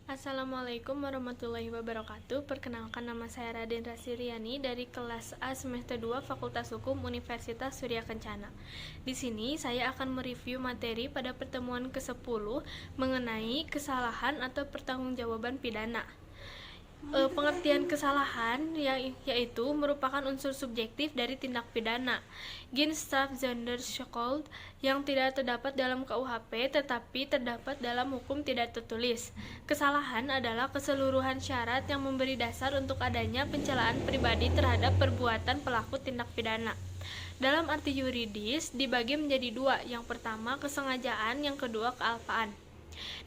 Assalamualaikum warahmatullahi wabarakatuh. Perkenalkan, nama saya Raden Rasiriani dari kelas A semester 2 Fakultas Hukum Universitas Surya Kencana. Di sini saya akan mereview materi pada pertemuan ke-10 mengenai kesalahan atau pertanggungjawaban pidana. Pengertian kesalahan yaitu merupakan unsur subjektif dari tindak pidana Strafzonderschuld yang tidak terdapat dalam KUHP tetapi terdapat dalam hukum tidak tertulis. Kesalahan adalah keseluruhan syarat yang memberi dasar untuk adanya pencelaan pribadi terhadap perbuatan pelaku tindak pidana. Dalam arti yuridis dibagi menjadi dua, yang pertama kesengajaan, yang kedua kealpaan.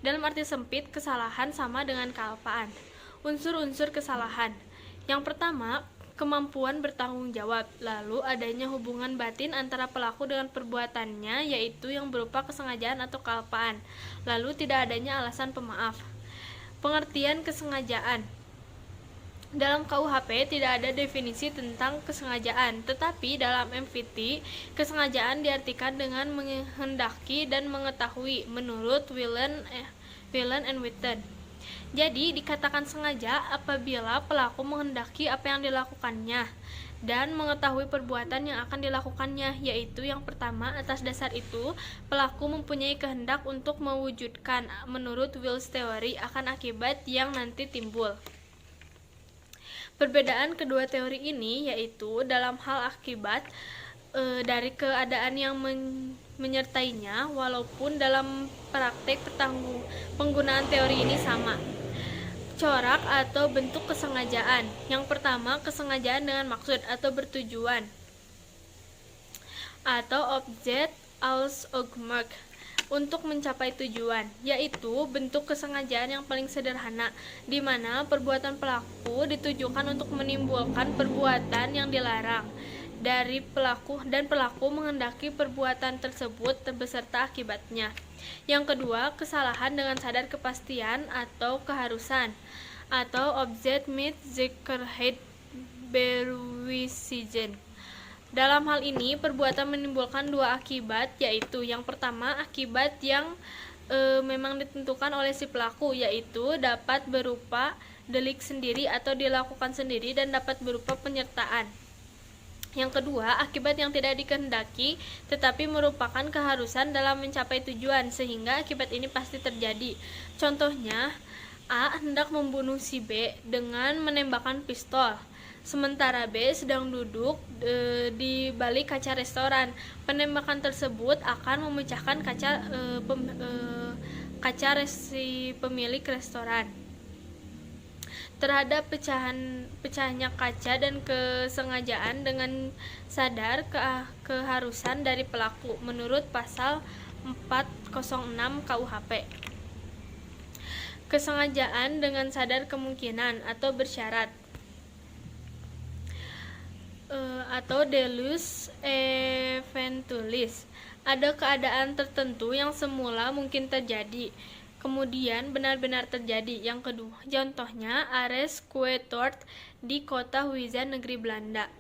Dalam arti sempit, kesalahan sama dengan kealpaan. Unsur-unsur kesalahan. Yang pertama, kemampuan bertanggung jawab. Lalu adanya hubungan batin antara pelaku dengan perbuatannya, yaitu yang berupa kesengajaan atau kealpaan. Lalu tidak adanya alasan pemaaf. Pengertian kesengajaan. Dalam KUHP tidak ada definisi tentang kesengajaan, tetapi dalam MVT, kesengajaan diartikan dengan menghendaki dan mengetahui menurut Whelan and Witten. Jadi, dikatakan sengaja apabila pelaku menghendaki apa yang dilakukannya dan mengetahui perbuatan yang akan dilakukannya, yaitu yang pertama, atas dasar itu, pelaku mempunyai kehendak untuk mewujudkan, menurut Wills teori, akan akibat yang nanti timbul. Perbedaan kedua teori ini yaitu dalam hal akibat dari keadaan yang menyertainya, walaupun dalam praktek penggunaan teori ini sama. Corak atau bentuk kesengajaan. Yang pertama, kesengajaan dengan maksud atau bertujuan, atau object als oogmerk, untuk mencapai tujuan, yaitu bentuk kesengajaan yang paling sederhana, di mana perbuatan pelaku ditujukan untuk menimbulkan perbuatan yang dilarang dari pelaku dan pelaku menghendaki perbuatan tersebut beserta akibatnya. Yang kedua, kesalahan dengan sadar kepastian atau keharusan, atau object mit Zekerheid bewijzen. Dalam hal ini, perbuatan menimbulkan dua akibat, yaitu yang pertama, akibat yang memang ditentukan oleh si pelaku, yaitu dapat berupa delik sendiri atau dilakukan sendiri dan dapat berupa penyertaan. Yang kedua, akibat yang tidak dikehendaki tetapi merupakan keharusan dalam mencapai tujuan, sehingga akibat ini pasti terjadi. Contohnya, A hendak membunuh si B dengan menembakkan pistol, sementara B sedang duduk di balik kaca restoran. Penembakan tersebut akan memecahkan kaca si pemilik restoran. Terhadap pecahnya kaca dan kesengajaan dengan sadar keharusan dari pelaku menurut pasal 406 KUHP. Kesengajaan dengan sadar kemungkinan atau bersyarat, atau delus eventualis. Ada keadaan tertentu yang semula mungkin terjadi, kemudian benar-benar terjadi. Yang kedua, contohnya Ares Quetort di kota Huizen, negeri Belanda.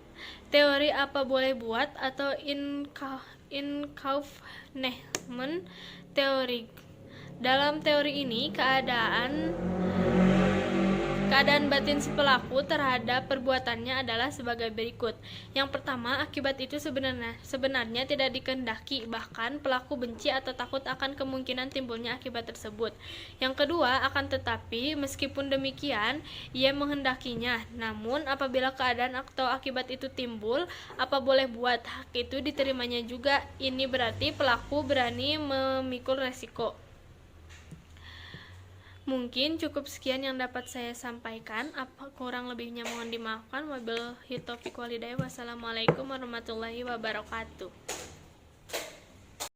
Teori apa boleh buat atau inkaufnehmen teori. Dalam teori ini, keadaan batin si pelaku terhadap perbuatannya adalah sebagai berikut. Yang pertama, akibat itu sebenarnya tidak dikehendaki, bahkan pelaku benci atau takut akan kemungkinan timbulnya akibat tersebut. Yang kedua, akan tetapi meskipun demikian ia menghendakinya. Namun apabila keadaan atau akibat itu timbul, apa boleh buat, hak itu diterimanya juga. Ini berarti pelaku berani memikul resiko. Mungkin cukup sekian yang dapat saya sampaikan. Kurang lebihnya mohon dimaafkan. Wabillahi taufiq walhidayah. Wassalamualaikum warahmatullahi wabarakatuh.